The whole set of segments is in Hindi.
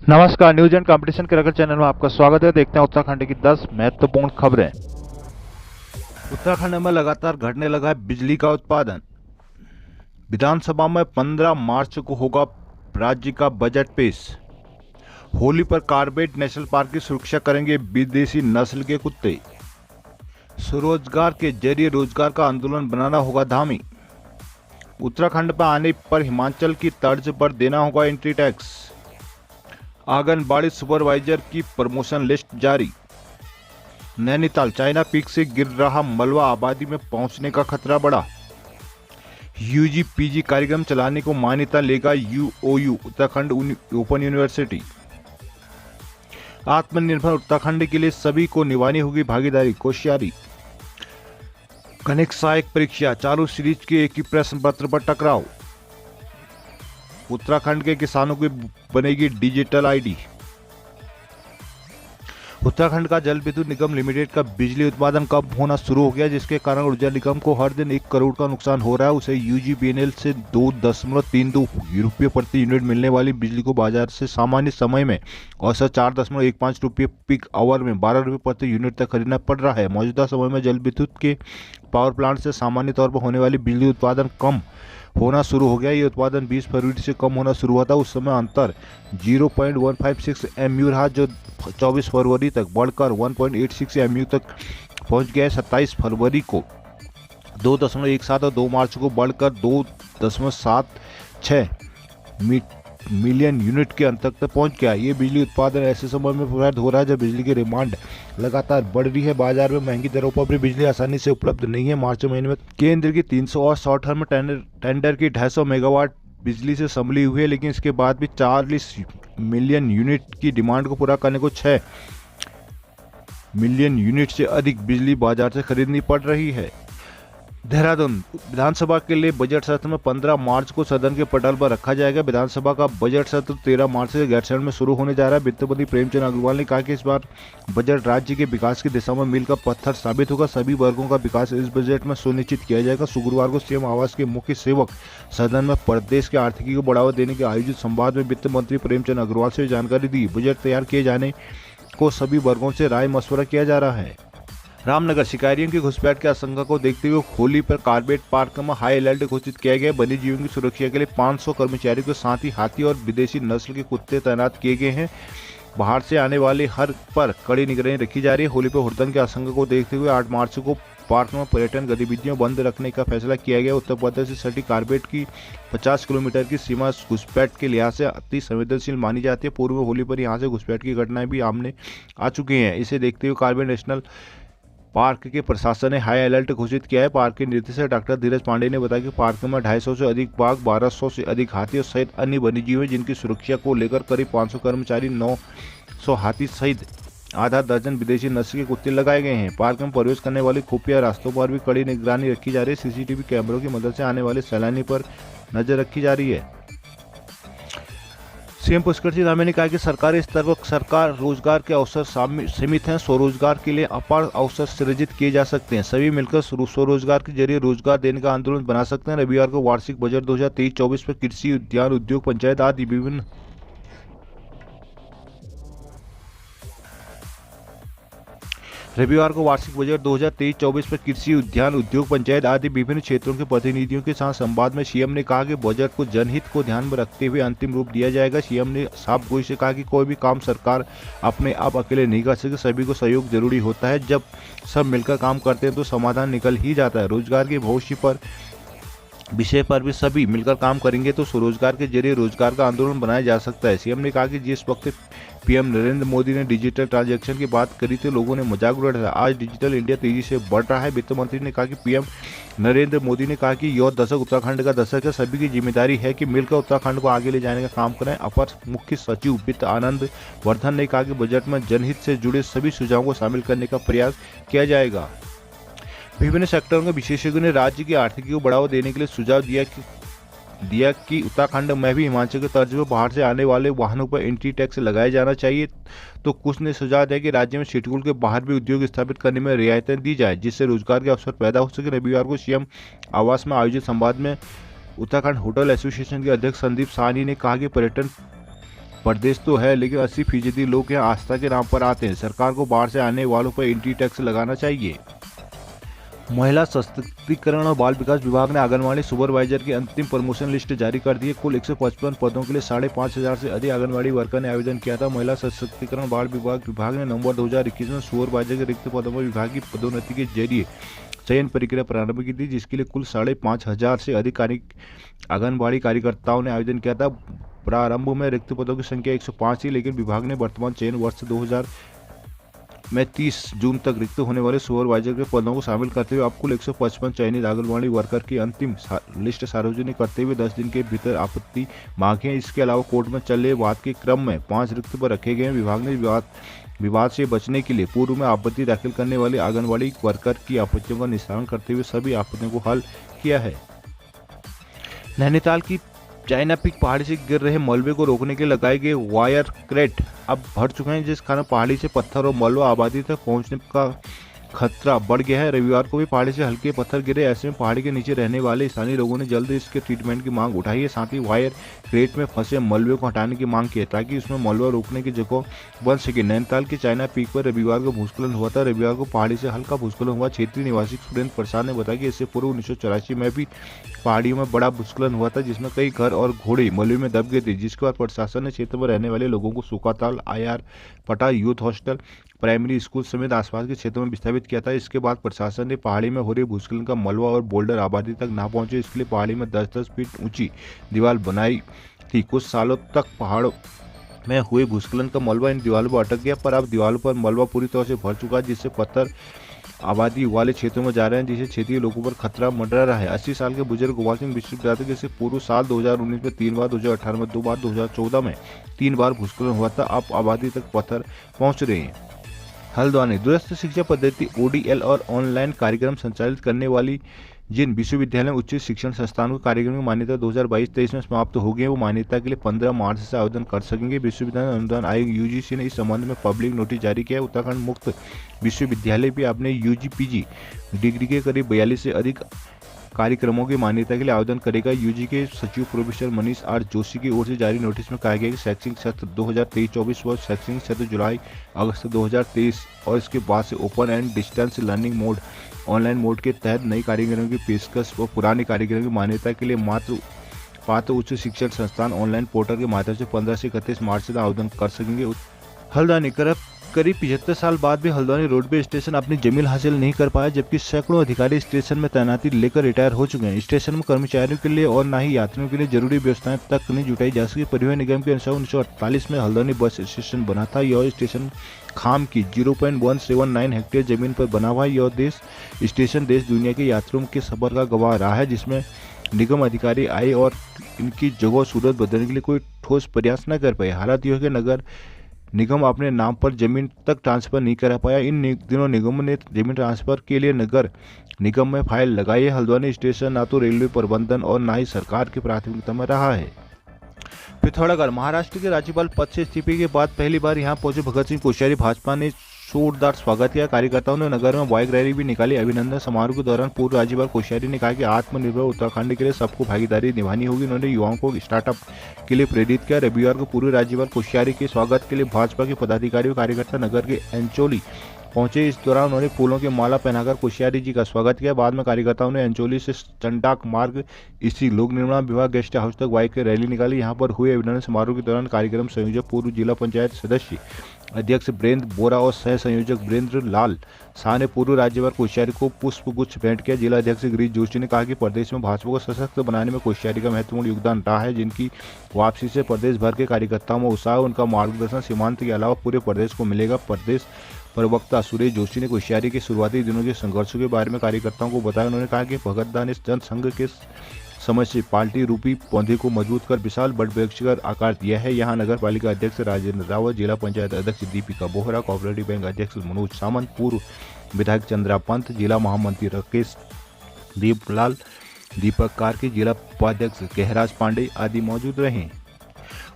नमस्कार, न्यूज एंड कंपटीशन के रगड़ चैनल में आपका स्वागत है। देखते हैं उत्तराखंड की 10 महत्वपूर्ण खबरें। उत्तराखंड में लगातार घटने लगा है बिजली का उत्पादन। विधानसभा में 15 मार्च को होगा राज्य का बजट पेश। होली पर कार्बेट नेशनल पार्क की सुरक्षा करेंगे विदेशी नस्ल के कुत्ते। स्वरोजगार के जरिए रोजगार का आंदोलन बनाना होगा धामी। उत्तराखंड पर आने पर हिमाचल की तर्ज पर देना होगा एंट्री टैक्स। आंगनबाड़ी सुपरवाइजर की प्रमोशन लिस्ट जारी। नैनीताल चाइना पीक से गिर रहा मलबा, आबादी में पहुंचने का खतरा बढ़ा। यूजी पीजी कार्यक्रम चलाने को मान्यता लेगा यूओयू उत्तराखंड ओपन यूनिवर्सिटी। आत्मनिर्भर उत्तराखंड के लिए सभी को निभानी होगी भागीदारी, कोश्यारी। गणित सहायक परीक्षा चालू सीरीज के एक ही प्रश्न पत्र पर टकराव। उत्तराखंड के किसानों की बनेगी डिजिटल आईडी। उत्तराखंड का जल विद्युत निगम लिमिटेड का बिजली उत्पादन कम होना शुरू हो गया, जिसके कारण ऊर्जा निगम को हर दिन 1 करोड़ का नुकसान हो रहा है। उसे यूजीबीएनएल से 2.32 रुपये प्रति यूनिट मिलने वाली बिजली को बाजार से सामान्य समय में औसत 4.15 रुपये पीक आवर में 12 रुपये प्रति यूनिट तक खरीदना पड़ रहा है। मौजूदा समय में जल विद्युत के पावर प्लांट से सामान्य तौर पर होने वाली बिजली उत्पादन कम होना शुरू हो गया। ये उत्पादन 20 फरवरी से कम होना शुरू हुआ था। उस समय अंतर 0.156 एमयू रहा, जो 24 फरवरी तक बढ़कर 1.86 एमयू तक पहुंच गया है। 27 फरवरी को 2.17 और 2 मार्च को बढ़कर 2.76 मिलियन यूनिट के अंतर तक पहुंच गया। ये बिजली उत्पादन ऐसे समय में प्रभावित हो रहा है जब बिजली की डिमांड लगातार बढ़ रही है। बाजार में महंगी दरों पर भी बिजली आसानी से उपलब्ध नहीं है। मार्च महीने में केंद्र की 300 और शॉर्ट टर्म टेंडर की 250 मेगावाट बिजली से संभली हुई है, लेकिन इसके बाद भी 40 मिलियन यूनिट की डिमांड को पूरा करने को 6 मिलियन यूनिट से अधिक बिजली बाजार से खरीदनी पड़ रही है। देहरादून विधानसभा के लिए बजट सत्र में 15 मार्च को सदन के पटल पर रखा जाएगा। विधानसभा का बजट सत्र 13 मार्च से गैरसैंण में शुरू होने जा रहा है। वित्त मंत्री प्रेमचंद अग्रवाल ने कहा कि इस बार बजट राज्य के विकास की दिशा में मील का पत्थर साबित होगा। सभी वर्गों का विकास इस बजट में सुनिश्चित किया जाएगा। शुक्रवार को सीएम आवास के मुख्य सेवक सदन में प्रदेश की आर्थिकी को बढ़ावा देने के आयोजित संवाद में वित्त मंत्री प्रेमचंद अग्रवाल से जानकारी दी। बजट तैयार किए जाने को सभी वर्गों से राय मशवरा किया जा रहा है। रामनगर शिकारियों की घुसपैठ की आशंका को देखते हुए होली पर कार्बेट पार्क में हाई अलर्ट घोषित किया गया। वन्य जीवों की सुरक्षा के लिए 500 कर्मचारियों के साथ ही हाथी और विदेशी नस्ल के कुत्ते तैनात किए गए हैं। बाहर से आने वाले हर पर कड़ी निगरानी रखी जा रही है। होली पर हुड़दंग की आशंका को देखते हुए 8 मार्च को पार्क में पर्यटन गतिविधियां बंद रखने का फैसला किया गया। उत्तर प्रदेश से सटी कार्बेट की 50 किलोमीटर की सीमा घुसपैठ के लिहाज से अति संवेदनशील मानी जाती है। पूर्व में होली पर यहां से घुसपैठ की घटनाएं भी सामने आ चुकी हैं। इसे देखते हुए कार्बेट नेशनल पार्क के प्रशासन ने हाई अलर्ट घोषित किया है। पार्क के निदेशक डॉक्टर धीरज पांडे ने बताया कि पार्क में 250 से अधिक बाघ, 1200 से अधिक हाथी सहित अन्य वन्यजीव हैं, जिनकी सुरक्षा को लेकर करीब 500 कर्मचारी, 900 हाथी सहित आधा दर्जन विदेशी नस्ल के कुत्ते लगाए गए हैं। पार्क में प्रवेश करने वाले खुफिया रास्तों पर भी कड़ी निगरानी रखी जा रही है। सीसीटीवी कैमरों की मदद से आने वाले सैलानी पर नजर रखी जा रही है। सीएम पुष्कर सिंह धामी ने कहा कि सरकारी स्तर पर सरकार रोजगार के अवसर सीमित हैं। स्वरोजगार के लिए अपार अवसर सृजित किए जा सकते हैं। सभी मिलकर स्वरोजगार के जरिए रोजगार देने का आंदोलन बना सकते हैं। रविवार को वार्षिक बजट 2023-24 पर कृषि, उद्यान, उद्योग, पंचायत आदि विभिन्न रविवार को वार्षिक बजट 2023-24 पर कृषि, उद्यान, उद्योग, पंचायत आदि विभिन्न क्षेत्रों के प्रतिनिधियों के साथ संवाद में सीएम ने कहा कि बजट को जनहित को ध्यान में रखते हुए अंतिम रूप दिया जाएगा। सीएम ने साफ गोई से कहा कि कोई भी काम सरकार अपने आप अकेले नहीं कर सकती, सभी को सहयोग जरूरी होता है। जब सब मिलकर काम करते हैं तो समाधान निकल ही जाता है। रोजगार के भविष्य पर विषय पर भी सभी मिलकर काम करेंगे तो स्वरोजगार के जरिए रोजगार का आंदोलन बनाया जा सकता है। सीएम ने कहा कि जिस वक्त पीएम नरेंद्र मोदी ने डिजिटल ट्रांजैक्शन की बात करी तो लोगों ने मजाक उड़ाया था। आज डिजिटल इंडिया तेजी से बढ़ रहा है। वित्त मंत्री ने कहा कि पीएम नरेंद्र मोदी ने कहा कि यह दशक उत्तराखंड का दशक है। सभी की जिम्मेदारी है कि मिलकर उत्तराखंड को आगे ले जाने का काम करें। अपर मुख्य सचिव वित्त आनंद वर्धन ने कहा कि बजट में जनहित से जुड़े सभी सुझावों को शामिल करने का प्रयास किया जाएगा। विभिन्न सेक्टरों के विशेषज्ञों ने राज्य की आर्थिकी को बढ़ावा देने के लिए सुझाव दिया कि उत्तराखंड में भी हिमाचल के तर्ज पर बाहर से आने वाले वाहनों पर एंट्री टैक्स लगाया जाना चाहिए। तो कुछ ने सुझाव दिया कि राज्य में शेड्यूल के बाहर भी उद्योग स्थापित करने में रियायतें दी जाए, जिससे रोजगार के अवसर पैदा हो सके। रविवार को सीएम आवास में आयोजित संवाद में उत्तराखंड होटल एसोसिएशन के अध्यक्ष संदीप साहनी ने कहा कि पर्यटन प्रदेश तो है, लेकिन 80% लोग यहाँ आस्था के नाम पर आते हैं। सरकार को बाहर से आने वालों पर एंटी टैक्स लगाना चाहिए। महिला सशक्तिकरण और बाल विकास विभाग ने आंगनबाड़ी सुपरवाइजर की अंतिम प्रमोशन लिस्ट जारी कर दी है। कुल 155 पदों के लिए 5,500 से अधिक आंगनबाड़ी वर्कर ने आवेदन किया था। महिला सशक्तिकरण बाल विभाग ने नवंबर 2021 में सुपरवाइजर के रिक्त पदों पर विभाग की पदोन्नति के जरिए चयन प्रक्रिया प्रारंभ की थी, जिसके लिए कुल 5,500 से अधिक आंगनबाड़ी कार्यकर्ताओं ने आवेदन किया था। प्रारंभ में रिक्त पदों की संख्या 105 थी, लेकिन विभाग ने वर्तमान चयन वर्ष 2000 में 30 जून तक रिक्त होने वाले सुपरवाइजर के पदों को शामिल करते हुए अब कुल 155 चयनित आंगनबाड़ी वर्कर की अंतिम लिस्ट सार्वजनिक करते हुए 10 दिन के भीतर आपत्ति मांगी है। इसके अलावा कोर्ट में चल रहे वाद के क्रम में 5 रिक्त पर रखे गए हैं। विभाग ने विवाद से बचने के लिए पूर्व में आपत्ति दाखिल करने वाले आंगनबाड़ी वर्कर की आपत्तियों का निस्तारण करते हुए सभी आपत्तियों को हल किया है। नैनीताल की चाइना पीक पहाड़ी से गिर रहे मलबे को रोकने के लिए लगाए गए वायर क्रेट अब भर चुके हैं, जिस कारण पहाड़ी से पत्थर और मलबा आबादी तक पहुंचने का खतरा बढ़ गया है। रविवार को भी पहाड़ी से हल्के पत्थर गिरे। ऐसे में पहाड़ी के नीचे रहने वाले स्थानीय लोगों ने जल्द इसके ट्रीटमेंट की मांग उठाई है। साथ ही वायर क्रेट में फंसे मलबे को हटाने की मांग की है, ताकि उसमें मलबा रोकने की जगह बन सके। नैनीताल के चाइना पीक पर रविवार को भूस्खलन हुआ था। रविवार को पहाड़ी से हल्का भूस्खलन हुआ। क्षेत्रीय निवासी सुरेंद्र प्रसाद ने बताया कि इससे पूर्व 1984 में भी पहाड़ियों में बड़ा भूस्खलन हुआ था, जिसमें कई घर और घोड़े मलबे में दब गए थे, जिसके बाद प्रशासन ने क्षेत्र में रहने वाले लोगों को सूखाताल, आयार पटा, यूथ हॉस्टल, प्राइमरी स्कूल समेत आसपास के क्षेत्रों में विस्थापित किया था। इसके बाद प्रशासन ने पहाड़ी में हो रहे भूस्खलन का मलबा और बोल्डर आबादी तक ना पहुंचे, इसके लिए पहाड़ी में 10-10 फीट ऊंची दीवार बनाई थी। कुछ सालों तक पहाड़ों में हुए भूस्खलन का मलबा इन दीवारों पर अटक गया, पर अब दीवारों पर मलबा पूरी तरह से भर चुका है, जिससे पत्थर आबादी वाले क्षेत्रों में जा रहे हैं, जिससे क्षेत्रीय लोगों पर खतरा मंडरा रहा है। 80 साल के बुजुर्ग गोपाल सिंह बिश्नोई बताते हैं कि इससे पूर्व साल 2019 में 3 बार, 2018 में 2 बार, 2014 में 3 बार भूस्खलन हुआ था। अब आबादी तक पत्थर पहुंच रहे हैं। हल्द्वानी दूरस्थ शिक्षा पद्धति ODL और ऑनलाइन कार्यक्रम संचालित करने वाली जिन विश्वविद्यालय उच्च शिक्षण संस्थानों के कार्यक्रम की मान्यता 2022-23 में समाप्त हो गई है, वो मान्यता के लिए 15 मार्च से आवेदन कर सकेंगे। विश्वविद्यालय अनुदान आयोग UGC ने इस संबंध में पब्लिक नोटिस जारी किया है। उत्तराखंड मुक्त विश्वविद्यालय भी अपने UG-PG डिग्री के करीब 42 से अधिक कार्यक्रमों की मान्यता के लिए आवेदन करेगा। UG के सचिव प्रोफेसर मनीष R जोशी की ओर से जारी नोटिस में कहा गया कि शैक्षणिक सत्र 2023-24 व शैक्षणिक सत्र जुलाई-अगस्त 2023 और इसके बाद से open and distance learning mode, online mode के तहत नई कार्यक्रमों की पेशकश व पुराने कार्यक्रमों की मान्यता के लिए पात्र उच्च शिक्षण संस्थान ऑनलाइन पोर्टल के माध्यम से 15 से 31 मार्च तक आवेदन कर सकेंगे। हल्द्वानी करीब 75 साल बाद भी हल्द्वानी रोडवे स्टेशन अपनी जमीन हासिल नहीं कर पाया, जबकि सैकड़ों अधिकारी स्टेशन में तैनाती लेकर रिटायर हो चुके हैं। स्टेशन में कर्मचारियों के लिए और न ही यात्रियों के लिए जरूरी व्यवस्थाएं तक नहीं जुटाई जा सकी। परिवहन निगम के अनुसार 1948 में हल्द्वानी बस स्टेशन बना था। यह स्टेशन खाम की 0.179 हेक्टेयर जमीन पर बना हुआ है। यह स्टेशन देश दुनिया के यात्रियों के सफर का गवाह रहा है, जिसमें निगम अधिकारी आए और इनकी जगह सूरत बदलने के लिए कोई ठोस प्रयास न कर पाए। हालात यह है कि नगर निगम अपने नाम पर जमीन तक ट्रांसफर नहीं करा पाया। इन दिनों निगम ने जमीन ट्रांसफर के लिए नगर निगम में फाइल लगाई है। हल्द्वानी स्टेशन ना तो रेलवे प्रबंधन और ना ही सरकार की प्राथमिकता में रहा है। पिथौरागढ़ महाराष्ट्र के राज्यपाल पद से इस्तीफे के बाद पहली बार यहां पहुंचे भगत सिंह कोश्यारी भाजपा ने जोरदार स्वागत किया। कार्यकर्ताओं ने नगर में बाइक रैली भी निकाली। अभिनंदन समारोह के दौरान पूर्व राज्यपाल कोश्यारी ने कहा कि आत्मनिर्भर उत्तराखंड के लिए सबको भागीदारी निभानी होगी। उन्होंने युवाओं को स्टार्टअप के लिए प्रेरित किया। रविवार को पूर्व राज्यपाल कोश्यारी के स्वागत के लिए भाजपा के पदाधिकारी और कार्यकर्ता नगर के एंचोली पहुंचे। इस दौरान उन्होंने फूलों की माला पहनाकर कोश्यारी जी का स्वागत किया। बाद में कार्यकर्ताओं ने एंचोली से चंडाक मार्ग स्थित लोक निर्माण विभाग गेस्ट हाउस तक बाइक रैली निकाली। यहां पर हुए अभिनंदन समारोह के दौरान कार्यक्रम संयोजक पूर्व जिला पंचायत सदस्य अध्यक्ष वीरेंद्र बोरा और सह संयोजक वीरेंद्र लाल शाह ने पूर्व राज्यपाल कोश्यारी को पुष्प गुच्छ भेंट किया। जिला अध्यक्ष गिरीश जोशी ने कहा कि प्रदेश में भाजपा को सशक्त बनाने में कोश्यारी का महत्वपूर्ण योगदान रहा है, जिनकी वापसी से प्रदेश भर के कार्यकर्ताओं में उत्साह। उनका मार्गदर्शन सीमांत के अलावा पूरे प्रदेश को मिलेगा। प्रदेश प्रवक्ता सुरेश जोशी ने कोश्यारी के शुरुआती दिनों के संघर्षों के बारे में कार्यकर्ताओं को बताया। उन्होंने कहा कि भगतदा ने जनसंघ के समय से पार्टी रूपी पौधे को मजबूत कर विशाल वृक्ष का आकार दिया है। यहाँ नगर पालिका अध्यक्ष राजेंद्र रावत, जिला पंचायत अध्यक्ष दीपिका बोहरा, कोऑपरेटिव बैंक अध्यक्ष मनोज सामंत, पूर्व विधायक चंद्रा पंत, जिला महामंत्री राकेश दीपलाल, दीपक कार्की, जिला उपाध्यक्ष गहराज पांडे आदि मौजूद रहे।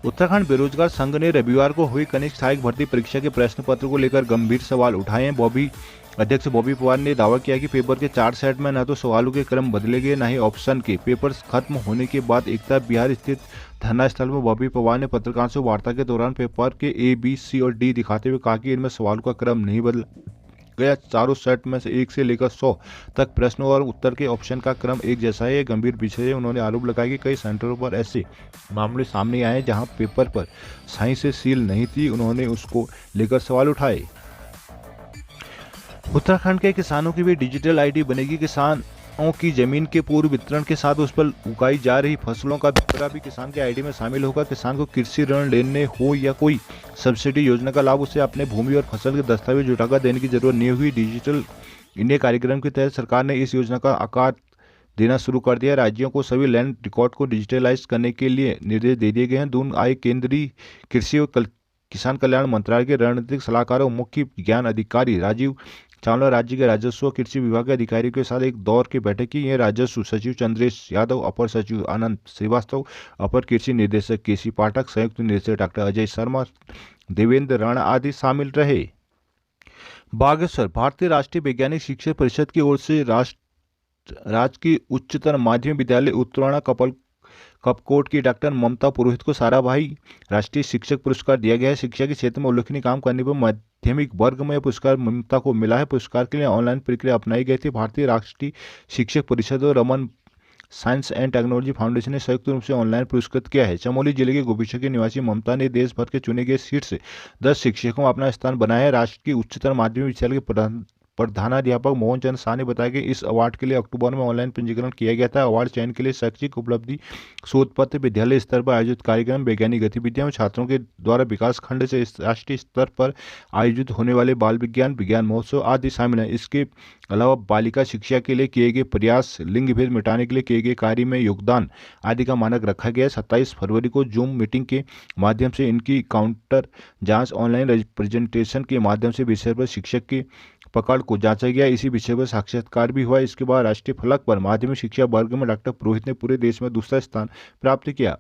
उत्तराखंड बेरोजगार संघ ने रविवार को हुई कनिष्ठ सहायक भर्ती परीक्षा के प्रश्न पत्र को लेकर गंभीर सवाल उठाए हैं। बॉबी अध्यक्ष बॉबी पवार ने दावा किया कि पेपर के 4 सेट में न तो सवालों के क्रम बदले गए, न ही ऑप्शन के। पेपर खत्म होने के बाद एकता बिहार स्थित धरना स्थल में बॉबी पवार ने पत्रकारों से वार्ता के दौरान पेपर के ए, बी, सी और डी दिखाते हुए कहा कि इनमें सवालों का क्रम नहीं बदला गया। चारों सेट में से 1 से लेकर 100 तक प्रश्नों और उत्तर के ऑप्शन का क्रम एक जैसा है। यह गंभीर विषय है। उन्होंने आरोप लगाया कि कई सेंटरों पर ऐसे मामले सामने आए जहां पेपर पर सही से सील नहीं थी। उन्होंने उसको लेकर सवाल उठाए। उत्तराखंड के किसानों की भी डिजिटल आईडी बनेगी। किसानों की जमीन के पूर्व वितरण के साथ उस पर उगाई जा रही फसलों का ब्यौरा भी किसान के आईडी में शामिल होगा। किसान को कृषि ऋण लेने हो या कोई सब्सिडी योजना का लाभ उसे अपने भूमि और फसल के दस्तावेज जुटाकर देने की जरूरत नहीं होगी। डिजिटल इंडिया कार्यक्रम के तहत सरकार ने इस योजना का आकार देना शुरू कर दिया। राज्यों को सभी लैंड रिकॉर्ड को डिजिटलाइज करने के लिए निर्देश दे दिए गए हैं। दून आए केंद्रीय कृषि और किसान कल्याण मंत्रालय के रणनीतिक सलाहकार और मुख्य विज्ञान अधिकारी राजीव चावला राज्य के राजस्व और कृषि विभाग के अधिकारियों के साथ एक दौर की बैठक की। यह राजस्व सचिव चंद्रेश यादव, अपर सचिव आनंद श्रीवास्तव, अपर कृषि निदेशक केसी पाठक, संयुक्त निदेशक डॉक्टर अजय शर्मा, देवेंद्र राणा आदि शामिल रहे। बागेश्वर भारतीय राष्ट्रीय वैज्ञानिक शिक्षक परिषद की ओर से राजकीय उच्चतर माध्यमिक विद्यालय उत्तरायण कपकोट की डॉक्टर ममता पुरोहित को साराभाई राष्ट्रीय शिक्षक पुरस्कार दिया गया है। शिक्षा के क्षेत्र में उल्लेखनीय काम करने पर माध्यमिक वर्ग में पुरस्कार ममता को मिला है। पुरस्कार के लिए ऑनलाइन प्रक्रिया अपनाई गई थी। भारतीय राष्ट्रीय शिक्षक परिषद और Raman science and technology foundation ने संयुक्त रूप से ऑनलाइन पुरस्कृत किया है। चमोली जिले के गोपीचक की निवासी ममता ने देश भर के चुने गए शीर्ष 10 शिक्षकों में अपना स्थान बनाया है। राष्ट्रीय उच्चतर माध्यमिक विद्यालय के प्रधानाध्यापक मोहन चंद्र शाह ने बताया कि इस अवार्ड के लिए अक्टूबर में ऑनलाइन पंजीकरण किया गया था। अवार्ड चयन के लिए शैक्षिक उपलब्धि, शोध पत्र, विद्यालय स्तर पर आयोजित कार्यक्रम, वैज्ञानिक गतिविधियां, छात्रों के द्वारा विकास खंड से राष्ट्रीय स्तर पर आयोजित होने वाले बाल विज्ञान महोत्सव आदि शामिल हैं। इसके अलावा बालिका शिक्षा के लिए किए गए प्रयास, लिंग भेद मिटाने के लिए किए गए कार्य में योगदान आदि का मानक रखा गया है। 27 फरवरी को जूम मीटिंग के माध्यम से इनकी काउंटर जांच ऑनलाइन रिप्रेजेंटेशन के माध्यम से विषय पर शिक्षक की पकड़ को जांचा गया। इसी विषय पर साक्षात्कार भी हुआ। इसके बाद राष्ट्रीय फलक पर माध्यमिक शिक्षा वर्ग में डॉक्टर पुरोहित ने पूरे देश में दूसरा स्थान प्राप्त किया।